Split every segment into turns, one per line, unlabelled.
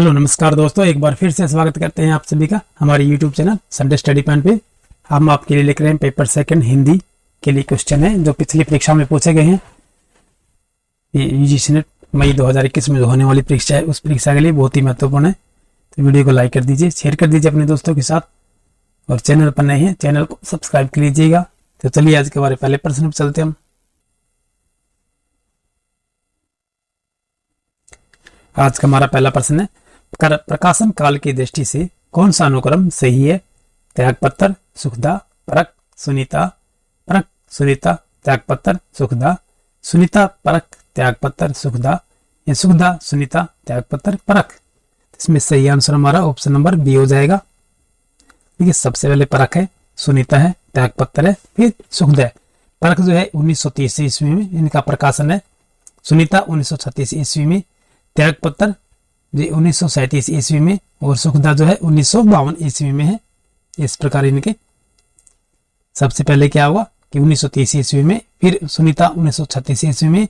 Hello नमस्कार दोस्तों, एक बार फिर से स्वागत करते हैं आप सभी का हमारे YouTube channel Sunday study pan पे। हम आपके लिए लिख रहे हैं पेपर सेकंड हिंदी के लिए क्वेश्चन है जो पिछली परीक्षा में पूछे गए हैं। ये यूजीसी नेट मई 2021 में होने वाली परीक्षा है, उस परीक्षा के लिए बहुत ही महत्वपूर्ण है। तो वीडियो को लाइक कर दीजिए, शेयर कर दीजिए अपने दोस्तों के साथ, और चैनल पर नए हैं चैनल को सब्सक्राइब कर लीजिएगा। तो चलिए आज के हमारे पहले प्रश्न पर चलते हैं। आज का हमारा पहला प्रश्न है, प्रकाशन काल की दृष्टि से कौन सा अनुक्रम सही है? त्यागपत्र, सुखदा, परख, सुनीता, परख, सुनीता, त्यागपत्र, सुखदा, सुनीता, परख, त्यागपत्र, सुखदा, या सुखदा, सुनीता, त्यागपत्र, परख। इसमें सही आंसर हमारा ऑप्शन नंबर बी हो जाएगा। देखिए सबसे पहले परख है, सुनीता है, त्यागपत्र है, फिर सुखदा है। परख जो है 1930 ईस्वी में इनका प्रकाशन है, सुनीता 1936 ईस्वी में, त्यागपत्र जी 1937 ईस्वी में, और सुखदा जो है 1952 ईस्वी में है। इस प्रकार इनके सबसे पहले क्या हुआ कि 1930 ईस्वी में, फिर सुनीता 1936 ईस्वी में,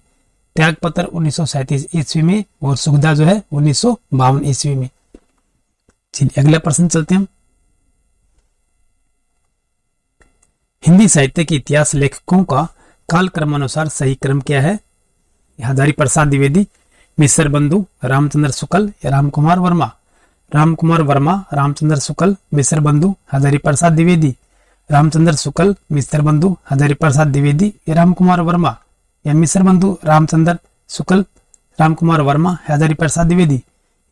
त्यागपत्र 1937 ईस्वी में, और सुखदा जो है 1952 ईस्वी में। चलिए अगला प्रश्न चलते हैं हम। हिंदी साहित्य के इतिहास लेखकों का काल क्रमानुसार सही क्रम क्या है? हजारी प्रसाद द्विवेदी, मिश्र बंधु, रामचंद्र शुक्ल या रामकुमार वर्मा? रामकुमार वर्मा, रामचंद्र शुक्ल, मिश्र बंधु, हजारी प्रसाद द्विवेदी। रामचंद्र शुक्ल, मिश्र बंधु, हजारी प्रसाद द्विवेदी या रामकुमार वर्मा, या मिश्र बंधु, रामचंद्र शुक्ल, रामकुमार वर्मा, हजारी प्रसाद द्विवेदी।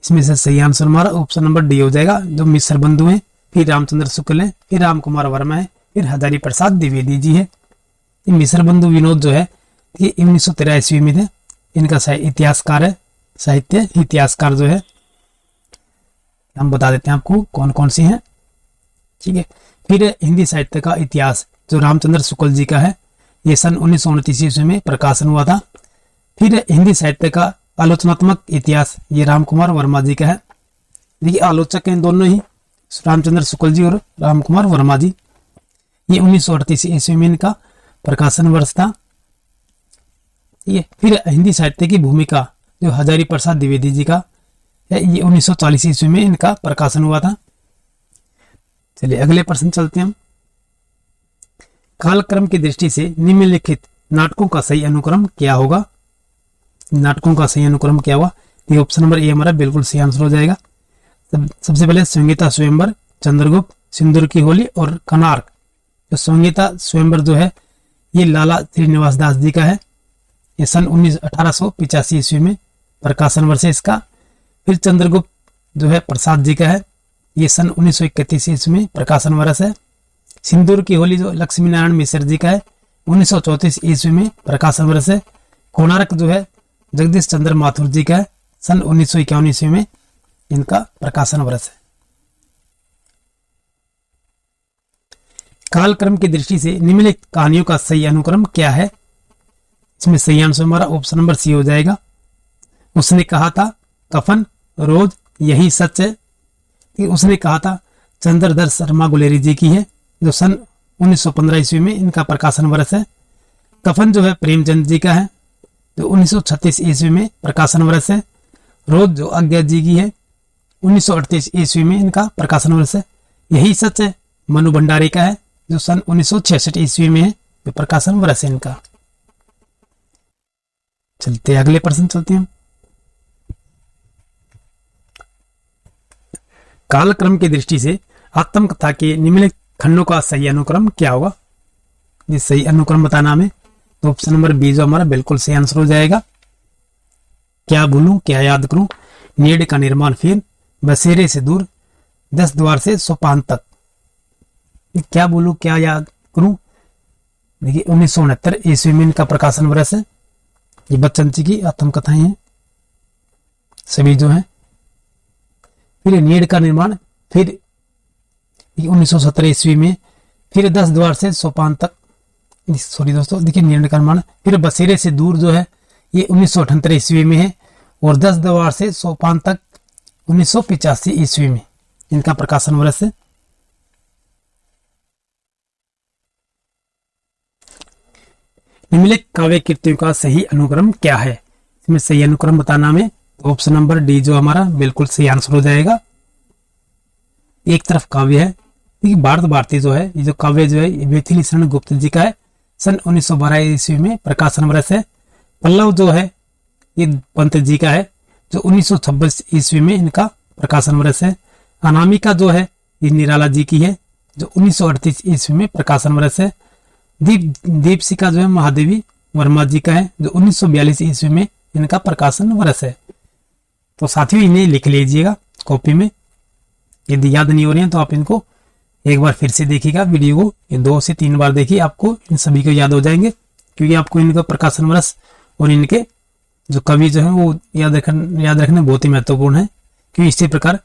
इसमें से सही आंसर हमारा ऑप्शन नंबर डी हो जाएगा। जो मिश्र बंधु है, फिर रामचंद्र शुक्ल है, फिर रामकुमार वर्मा है, फिर हजारी प्रसाद द्विवेदी जी है। मिश्र बंधु विनोद जो है ये 1913 ईस्वी में थे। इनका इतिहासकार है, साहित्य इतिहासकार जो है, हम बता देते हैं आपको कौन कौन सी हैं। ठीक है, फिर हिंदी साहित्य का इतिहास जो रामचंद्र शुक्ल जी का है, ये सन 1929 ईस्वी में प्रकाशन हुआ था। फिर हिंदी साहित्य का आलोचनात्मक इतिहास ये रामकुमार वर्मा जी का है। देखिए आलोचक हैं दोनों ही, रामचंद्र शुक्ल जी और रामकुमार वर्मा जी। ये 1938 ईस्वी में इनका प्रकाशन वर्ष था। ये फिर हिंदी साहित्य की भूमिका जो हजारी प्रसाद द्विवेदी जी का है, ये 1940 ईस्वी में इनका प्रकाशन हुआ था। चलिए अगले प्रश्न चलते हैं हम। कालक्रम की दृष्टि से निम्नलिखित नाटकों का सही अनुक्रम क्या होगा? नाटकों का सही अनुक्रम क्या हुआ? ये ऑप्शन नंबर ए हमारा बिल्कुल सही आंसर हो जाएगा। सबसे पहले संगीता स्वयंवर, चंद्रगुप्त, सिंदूर की होली और कनार्क। जो संगीता स्वयंवर जो है ये लाला श्रीनिवास दास जी का है, ये सन 1885 ईस्वी में प्रकाशन वर्ष है इसका। फिर चंद्रगुप्त जो है प्रसाद जी का है, ये सन 1931 ईस्वी में प्रकाशन वर्ष है। सिंदूर की होली जो लक्ष्मी नारायण मिश्र जी का है, 1934 ईस्वी में प्रकाशन वर्ष है। कोणार्क जो है जगदीश चंद्र माथुर जी का है, सन 1951 ईस्वी में इनका प्रकाशन वर्ष है। कालक्रम की दृष्टि से निम्नलिखित कहानियों का सही अनुक्रम क्या है? इसमें सही आंसर हमारा ऑप्शन नंबर सी हो जाएगा। उसने कहा था, कफन, रोज, यही सच है। कि उसने कहा था चंद्रधर शर्मा गुलेरी जी की है, जो सन 1915 ईस्वी में इनका प्रकाशन वर्ष है। कफन जो है प्रेमचंद जी का है, जो 1936 ईस्वी में प्रकाशन वर्ष है। रोज जो अज्ञा जी की है, 1938 ईस्वी में इनका प्रकाशन वर्ष है। यही सच है मनु भंडारी का है, जो सन 1966 ईस्वी में है, जो प्रकाशन वर्ष है इनका। चलते अगले प्रश्न चलते हैं। कालक्रम की दृष्टि से आत्मकथा के निम्नलिखित खंडों का सही अनुक्रम क्या होगा? ये सही अनुक्रम बताना हमें, तो ऑप्शन नंबर बी जो हमारा बिल्कुल सही आंसर हो जाएगा। क्या भूलूं क्या याद करूं, नीड का निर्माण, फिर बसेरे से दूर, 10 द्वार से सोपान तक। क्या भूलूं क्या याद करूं, देखिए 1969 ईस्वी में इनका प्रकाशन वर्ष है। ये बच्चन जी की आत्मकथाएं हैं सभी जो हैं। फिर नीड का निर्माण, फिर 1917 ईस्वी में, फिर 10 द्वार से सोपान तक, सॉरी दोस्तों, देखिए नीड का निर्माण। फिर बसेरे से दूर जो है ये 1978 ईस्वी में है, और 10 द्वार से सोपान तक 1985 ईस्वी में इनका प्रकाशन वर्ष है। निम्नलिखित काव्य कृतियों का सही अनुक्रम क्या है? इसमें सही अनुक्रम बताना हमें, तो ऑप्शन नंबर डी जो हमारा बिल्कुल सही आंसर हो जाएगा। एक तरफ काव्य है, देखिए भारत भारती जो है, ये जो काव्य जो है ये मैथिली शरण गुप्त जी का है, सन 1912 ईस्वी में प्रकाशन वर्ष है। पल्लव जो है ये पंत जी का है, जो 1926 ईस्वी में इनका प्रकाशन वर्ष है। अनामिका जो है ये निराला जी की है, जो 1938 ईस्वी में प्रकाशन वर्ष है। दीपशिखा जो है महादेवी वर्मा जी का है, जो 1942 ईस्वी में इनका प्रकाशन वर्ष है। तो साथियों इन्हें लिख लीजिएगा कॉपी में, यदि याद नहीं हो रहे हैं तो आप इनको एक बार फिर से देखिएगा वीडियो को, ये 2 से 3 बार देखिए, आपको इन सभी को याद हो जाएंगे, क्योंकि आपको इनका प्रकाशन वर्ष और इनके जो कवि जो है वो याद रखना बहुत ही महत्वपूर्ण है, क्योंकि इसी प्रकार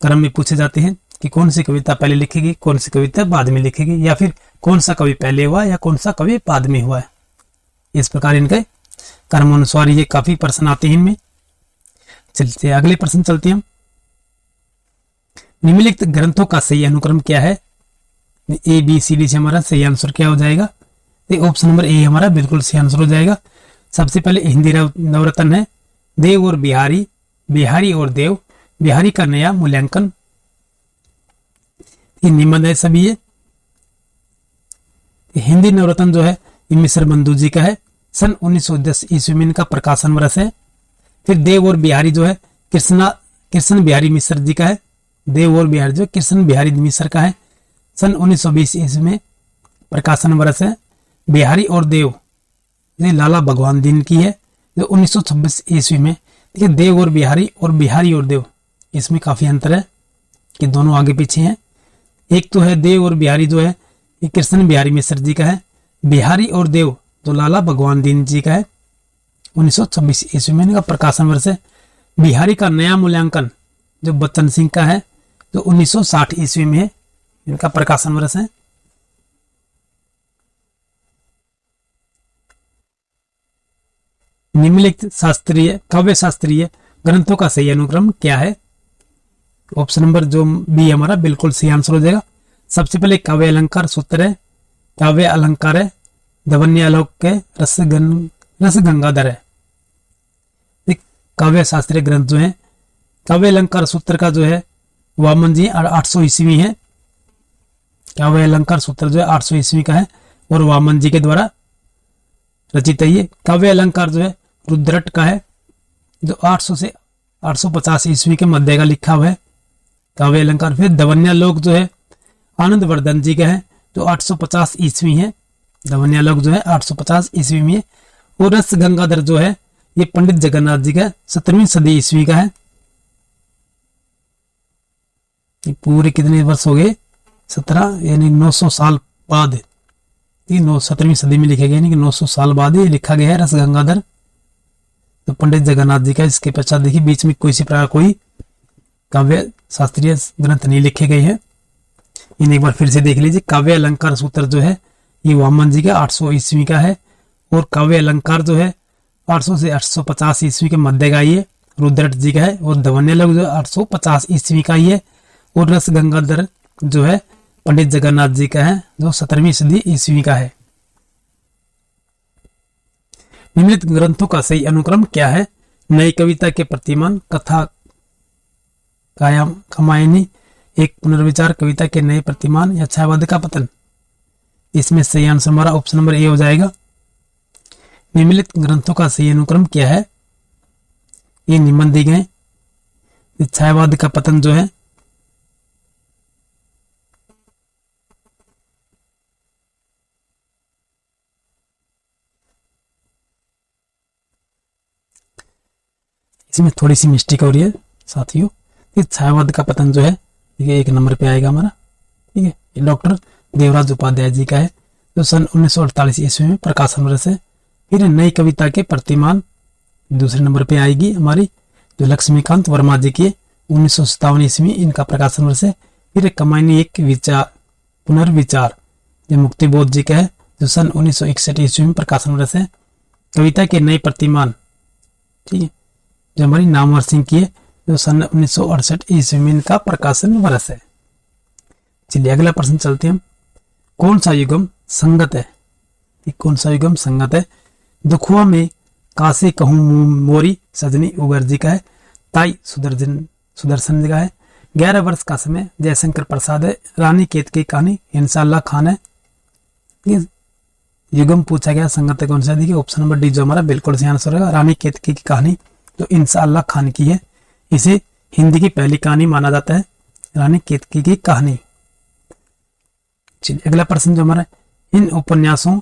क्रम में पूछे जाते हैं कि कौन सी कविता पहले लिखेगी, कौन सी कविता बाद में लिखेगी, या फिर कौन सा कवि पहले हुआ या कौन सा कवि बाद में हुआ है। इस प्रकार इनके क्रम अनुसार ये काफी प्रश्न आते हैं इनमें। चलते अगले प्रश्न चलते हैं हम। निम्नलिखित ग्रंथों का सही अनुक्रम क्या है? ए बी सी डी से हमारा सही आंसर क्या हो जाएगा? ऑप्शन नंबर ए हमारा बिल्कुल सही आंसर हो जाएगा। सबसे पहले हिंदी नवरत्न है देव और बिहारी, बिहारी और देव, बिहारी का नया मूल्यांकन, ये निबंध है सभी। ये हिंदी नवरत्न जो है ये मिश्र बंधु जी का है, सन 1910 ईस्वी में इनका प्रकाशन वर्ष है। फिर देव और बिहारी जो है कृष्ण बिहारी मिश्र जी का है, देव और बिहारी जो कृष्ण बिहारी मिश्र का है, सन 1920 ईस्वी में प्रकाशन वर्ष है। बिहारी और देव ये लाला भगवान दीन की है, जो 1926 ईस्वी में। देखिए देव और बिहारी और देव इसमें काफी अंतर है कि दोनों आगे पीछे हैं। एक तो है देव और बिहारी जो है ये कृष्ण बिहारी मिश्र जी का है, बिहारी और देव जो लाला भगवान दीन जी का है, 1926 ईस्वी में इनका प्रकाशन वर्ष है। बिहारी का नया मूल्यांकन जो बच्चन सिंह का है, जो 1960 ईस्वी में है, इनका प्रकाशन वर्ष है। निम्नलिखित काव्य शास्त्रीय ग्रंथों का सही अनुक्रम क्या है? ऑप्शन नंबर जो बी हमारा बिल्कुल सही आंसर हो जाएगा। सबसे पहले काव्य अलंकार सूत्र है, काव्य अलंकार है, दवन्यालोक है, रस गंगाधर है। काव्य शास्त्रीय ग्रंथ जो है, काव्य अलंकार सूत्र का जो है वामन जी 800 ईस्वी है, काव्य अलंकार सूत्र जो है 800 ईस्वी का है और वामन जी के द्वारा रचित है। ये काव्य अलंकार जो है रुद्रट का है, जो 800 से 850 ईस्वी के मध्य का लिखा हुआ है काव्य अलंकार। फिर दवन्यालोक जो है आनंद वर्धन जी का है, जो 850 ईस्वी है, दवन्यालोक जो है 850 ईस्वी में है। और रस गंगाधर जो है ये पंडित जगन्नाथ जी का 17वीं सदी ईस्वी का है। ये पूरे कितने वर्ष हो गए? 17 यानी 900 साल बाद, 17वीं सदी में लिखा गया, यानी कि 900 साल बाद ये लिखा गया है रस गंगाधर, तो पंडित जगन्नाथ जी का। इसके पश्चात देखिए बीच में कोई सी प्रकार कोई काव्य शास्त्रीय ग्रंथ नहीं लिखे गए हैं। इन्हें एक बार फिर से देख लीजिए। काव्य अलंकार सूत्र जो है ये वामन जी का 800 ईस्वी का है, और काव्य अलंकार जो है 800 से 850 ईस्वी के मध्य का ये रुद्रट जी का है, और दवन्यालोक जो है 850 ईस्वी का ही है, और रस गंगाधर जो है पंडित जगन्नाथ जी का है, जो 17वीं सदी ईस्वी का है। निम्नलिखित ग्रंथों का सही अनुक्रम क्या है? नई कविता के प्रतिमान, कथा कामायनी, एक पुनर्विचार, कविता के नए प्रतिमान या छायावाद का पतन। इसमें सही आंसर हमारा ऑप्शन नंबर ए हो जाएगा। निम्नलिखित ग्रंथों का सही अनुक्रम क्या है? ये निबंध दिए गए। छायावाद का पतन जो है इसमें थोड़ी सी मिस्टेक हो रही है साथियों। छायावाद का पतन जो है ये 1 नंबर पे आएगा हमारा, ठीक है। ये डॉक्टर देवराज उपाध्याय जी का है, जो सन 1948 ईस्वी में प्रकाशन वर्ष है। फिर नई कविता के प्रतिमान दूसरे नंबर पे आएगी हमारी, जो लक्ष्मीकांत वर्मा जी की 1957 ईस्वी इनका प्रकाशन वर्ष है। फिर कमायनी एक विचार पुनर्विचार, जो मुक्तिबोध जी का है, जो सन 1961 ईस्वी में प्रकाशन वर्ष है। कविता के नए प्रतिमान, ठीक है, जो हमारी नामवर सिंह की है, जो सन 1968 ईस्वी में इनका प्रकाशन वर्ष है। चलिए अगला प्रश्न चलते हैं हम। कौन सा युगम संगत है? कौन सा युगम संगत है? दुखुआ में कासे कहूं मोरी सजनी उगर जी का है, ताई सुदर्शन का है। 11 वर्ष का समय जयशंकर प्रसाद है। रानी केतकी की कहानी इंशाल्लाह खान है। ये युगम पूछा गया संगत कौन सा, देखिए ऑप्शन नंबर डी जो हमारा बिल्कुल सही आंसर होगा। रानी केतकी की कहानी जो इंशाल्लाह खान की है, इसे हिंदी की पहली कहानी माना जाता है, रानी केतकी की कहानी। चलिए अगला प्रश्न जो हमारा, इन उपन्यासों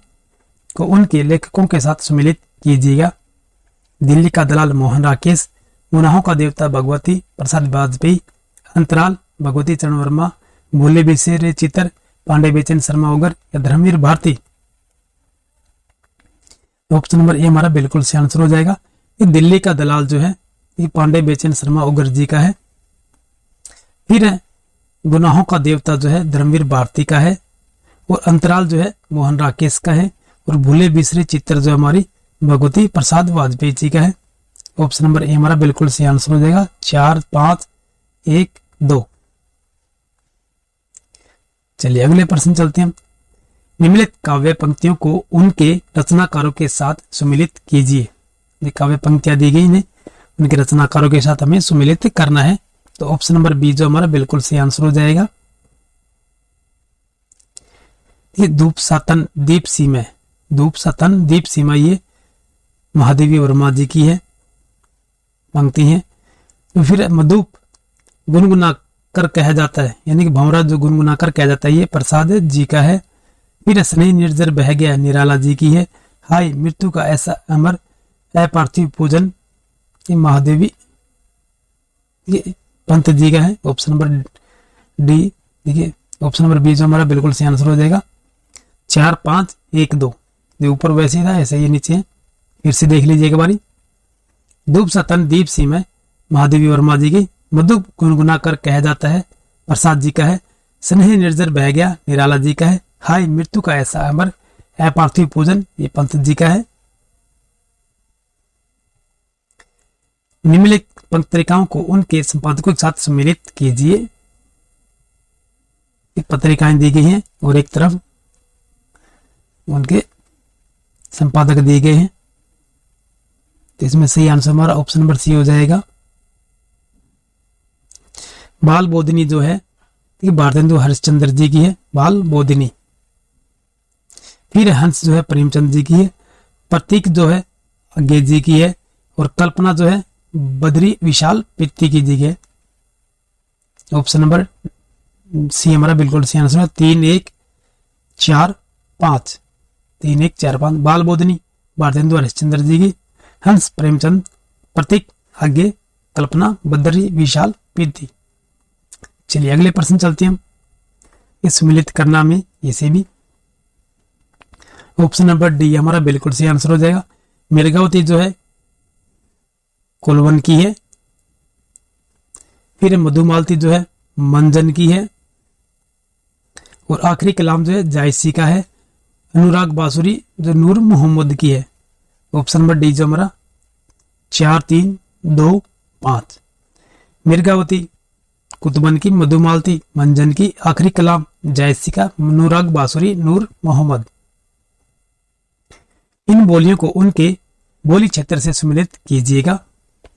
को उनके लेखकों के साथ सम्मिलित कीजिएगा। दिल्ली का दलाल मोहन राकेश, गुनाहों का देवता भगवती प्रसाद वाजपेयी, अंतराल भगवती चरण वर्मा, भूले बिसेरे चितर पांडे बेचन शर्मा ओगर या Dharamvir Bharati. Option number A हमारा बिल्कुल सही आंसर हो जाएगा। ये दिल्ली का दलाल जो है ये पांडे बेचन शर्मा ओगर जी का है। फिर है गुनाहों का देवता जो है धर्मवीर भारती का है, और अंतराल जो है मोहन राकेश का है, और भूले बिसरे चित्र जो हमारी भगवती प्रसाद वाजपेयी जी का है। ऑप्शन नंबर ए हमारा बिल्कुल सही आंसर हो जाएगा। 4, 5, 1, 2। चलिए अगले प्रश्न चलते हैं। निम्नलिखित काव्य पंक्तियों को उनके रचनाकारों के साथ सुमिलित कीजिए। ये काव्य पंक्तियां दी गई इन्हें उनके रचनाकारों के साथ हमें सुमिलित करना है। तो ऑप्शन नंबर बी जो हमारा बिल्कुल सही आंसर हो जाएगा। ये धूप सातन दीप सीमा, धूप सातन दीप सीमा ये महादेवी वर्मा जी की है पंक्ति है। तो फिर मधुप गुनगुना कर कहा जाता है, यानी कि भंवरा जो गुनगुना कर कहा जाता है ये प्रसाद जी का है। फिर स्नेह निर्जर बह गया निराला जी की है। हाय मृत्यु का ऐसा अमर अपार्थिव पूजन ये महादेवी ये पंत जी का है। ऑप्शन नंबर डी, देखिए ऑप्शन नंबर बी जो हमारा बिल्कुल सही आंसर हो जाएगा। 4, 5, 1, 2। ये ऊपर वैसे ही था ऐसे ही नीचे है, फिर से देख लीजिए एक बारी। धूप सतन दीप सी में महादेवी वर्मा जी की, मधु गुनगुना कर कहा जाता है प्रसाद जी का है। स्नेह निर्जर बह गया निराला जी का है। हाय मृत्यु का ऐसा अमर अपार्थिव पूजन ये पंत जी का है। निम्नलिखित पत्रिकाओं को उनके संपादकों के साथ सम्मिलित कीजिए। एक पत्रिकाएं दी गई हैं और एक तरफ उनके संपादक दिए गए हैं। तो इसमें सही आंसर हमारा ऑप्शन नंबर सी हो जाएगा। बाल बोधिनी जो है ये भारतेंदु हरिश्चंद्र जी की है, बाल बोधिनी। फिर हंस जो है प्रेमचंद जी की है। प्रतीक जो है अज्ञे जी की है, और कल्पना जो है बद्री विशाल पित्ती की जी है। ऑप्शन नंबर सी हमारा बिल्कुल सही आंसर है। 3, 1, 4, 5। 3, 1, 4, 5 बाल बोधिनी भारतेंदु हरिश्चंद्र जी की, हंस प्रेमचंद, प्रतीक आगे, कल्पना बद्री विशाल पित्ती। चलिए अगले प्रश्न चलते हैं हम। इस सम्मिलित करना में इसे भी ऑप्शन नंबर डी हमारा बिल्कुल सही आंसर हो जाएगा। मिर्गावती जो है कुलवन की है। फिर मधुमालती जो है मंजन की है, और आखिरी कलाम जो है जायसी का है। अनुराग बासुरी जो नूर मोहम्मद की है। ऑप्शन नंबर डी जो हमारा 4, 3, 2, 5। मिर्गावती कुतुबन की, मधुमालती मंजन की, आखिरी कलाम जायसी का, अनुराग बासुरी नूर मोहम्मद। इन बोलियों को उनके बोली क्षेत्र से सम्मिलित कीजिएगा।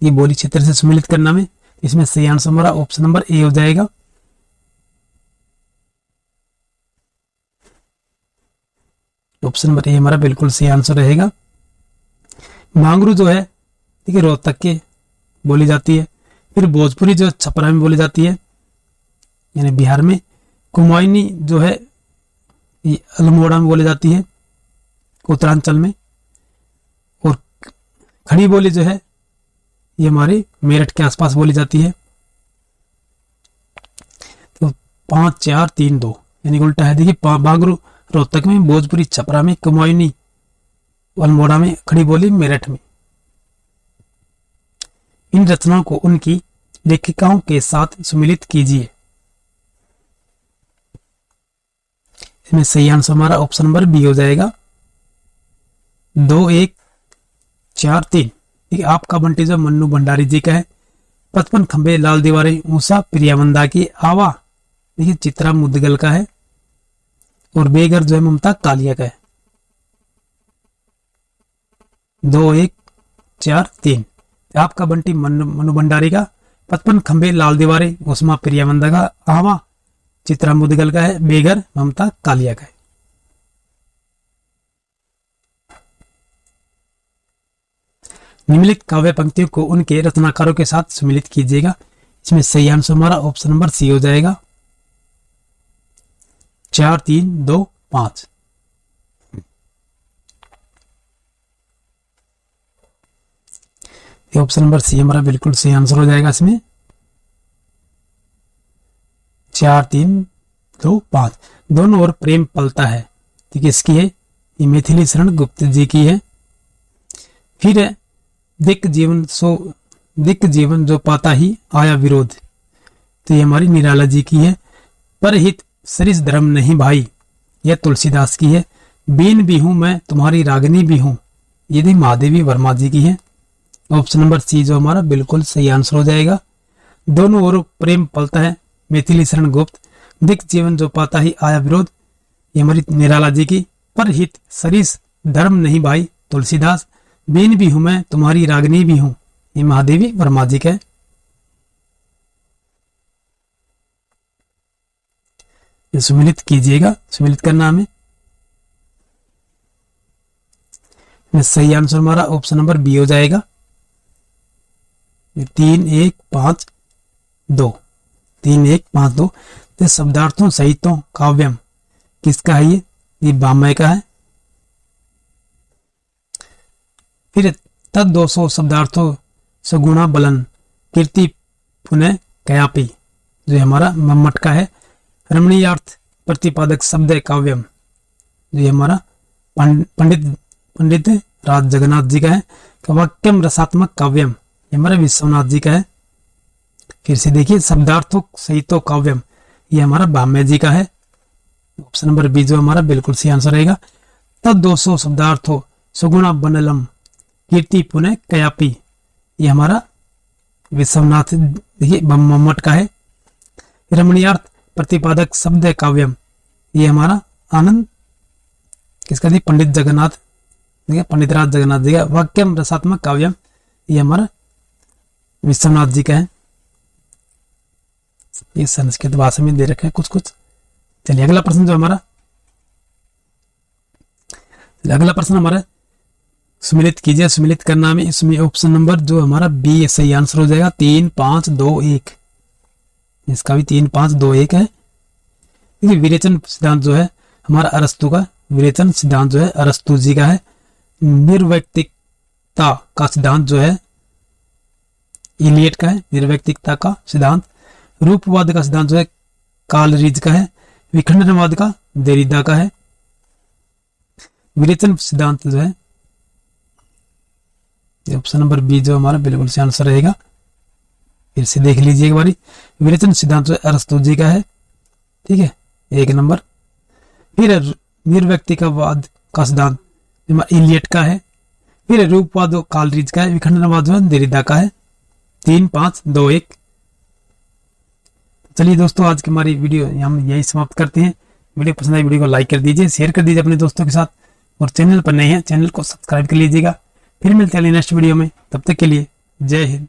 ये बोली क्षेत्र से सम्मिलित करना में इसमें सही आंसर हमारा ऑप्शन नंबर ए हो जाएगा। ऑप्शन नंबर ए हमारा बिल्कुल सही आंसर रहेगा। मांगरू जो है ठीक है रोहतक के बोली जाती है। फिर भोजपुरी जो छपरा में बोली जाती है यानी बिहार में। कुमायूनी जो है ये अल्मोड़ा में बोली जाती है उत्तरांचल में। और खड़ी बोली जो है ये हमारी मेरठ के आसपास बोली जाती है। तो 5, 4, 3, 2 यानी उल्टा है। देखिए बांगरू रोहतक में, भोजपुरी छपरा में, कुमायूनी अल्मोड़ा में, खड़ी बोली मेरठ में। इन रचनाओं को उनकी लेखिकाओं के साथ सम्मिलित कीजिए। इसमें सही आंसर हमारा ऑप्शन नंबर बी हो जाएगा। 2, 1, 4, 3। ठीक है, आपका बंटी जो मन्नू भंडारी जी का है। 55 खंबे लाल दीवारें ऊषा प्रियावंदा की आवा देखिए चित्रा मुदगल का है। और बेघर जो है ममता कालिया का है। 2, 1, 4, 3 आपका बंटी मनु भंडारी का। 55 खंबे लाल दीवारें उस्मा प्रियामंदा का। आवा चित्रा मुदगल का है। बेघर ममता कालिया का है। निम्नलिखित काव्य पंक्तियों को उनके रचनाकारों के साथ सम्मिलित कीजिएगा। इसमें सही आंसर हमारा ऑप्शन नंबर सी हो जाएगा, 4 3 2 5। ऑप्शन नंबर सी हमारा बिल्कुल सही आंसर हो जाएगा। इसमें 4 3 2 5 दोनों ओर प्रेम पलता है, तो किसकी है? ये मिथिली शरण गुप्त जी की है। फिर है दिक जीवन जो पाता ही आया विरोध, तो ये हमारी निराला जी की है। परहित सरिस धर्म नहीं भाई, यह तुलसीदास की है। बीन भी हूं मैं तुम्हारी रागनी भी हूं, यदि महादेवी वर्मा जी की है। ऑप्शन नंबर सी जो हमारा बिल्कुल सही आंसर हो जाएगा। दोनों ओर प्रेम पलता है, मिथिली शरण गुप्त। दिक जीवन जो पाता ही आया विरोध, ये हमारी निराला जी की। परहित सरिस धर्म नहीं भाई, तुलसीदास। बीन भी हूं मैं तुम्हारी रागनी भी हूं, ये महादेवी वर्मा जी का है। ये सुमिलित कीजिएगा, सुमिलित करना हमें। सही आंसर हमारा ऑप्शन नंबर बी हो जाएगा, 3 1 5 2। 3 1 5 2। तो शब्दार्थों सहितों काव्यम किसका है? ये वामय का है। फिर तद 200 शब्दार्थों सगुणा बलन कीर्ति पुनः कयापी, जो हमारा मम्मट का है। रमणीयार्थ प्रतिपादक शब्द काव्यम, जो हमारा पंडित राज जगन्नाथ जी का है। वाक्यम रसात्मक काव्यम, ये हमारा विश्वनाथ जी का है। फिर से देखिए शब्दार्थों सहितो काव्यम, ये हमारा भाम्य जी का है। ऑप्शन नंबर बी जो हमारा बिल्कुल सही आंसर रहेगा। तद 200 शब्दार्थों सुगुणा बनलम कीर्ति पुनः कयापी, ये हमारा विश्वनाथ देखिए मम्मट का है। रमणीयार्थ प्रतिपादक शब्द काव्यम, ये हमारा आनंद किसका थी? पंडित जगन्नाथ, पंडित राज जगन्नाथ जी का। वाक्यम रसात्मक काव्यम, ये हमारा विश्वनाथ जी का है। ये संस्कृत भाषा में दे रखे हैं कुछ। चलिए अगला प्रश्न जो हमारा, अगला प्रश्न हमारा सुमिलित कीजिए। सुमिलित करना में इसमें ऑप्शन नंबर जो हमारा बी सही आंसर हो जाएगा, 3 5 2 1। इसका भी 3 5 2 1 है। विरेचन सिद्धांत जो है हमारा अरस्तु का, विरेचन सिद्धांत जो है अरस्तु जी का है। निर्वैयक्तिकता का सिद्धांत जो है इलियट का है, निर्वैयक्तिकता का सिद्धांत। रूपवाद का सिद्धांत जो है कालरीज का है। विखंडनवाद का देरिदा का है। विरेचन सिद्धांत जो है ऑप्शन नंबर बी जो हमारा बिल्कुल सही आंसर रहेगा। फिर से देख लीजिए एक बारी, विरेचन सिद्धांत जो अरस्तु जी का है, ठीक है, 1 नंबर। फिर निर्व्यक्तिकवाद का सिद्धांत इलियट का है। फिर रूपवाद कालरीज का है। विखंडनवाद जो है देरिदा का है। 3 5 2 1। चलिए दोस्तों आज की हमारी वीडियो हम यही समाप्त करते हैं। वीडियो पसंद आई वीडियो को लाइक कर दीजिए, शेयर कर दीजिए अपने दोस्तों के साथ, और चैनल पर नए हैं चैनल को सब्सक्राइब कर लीजिएगा। फिर मिलते हैं नेक्स्ट वीडियो में, तब तक के लिए जय हिंद।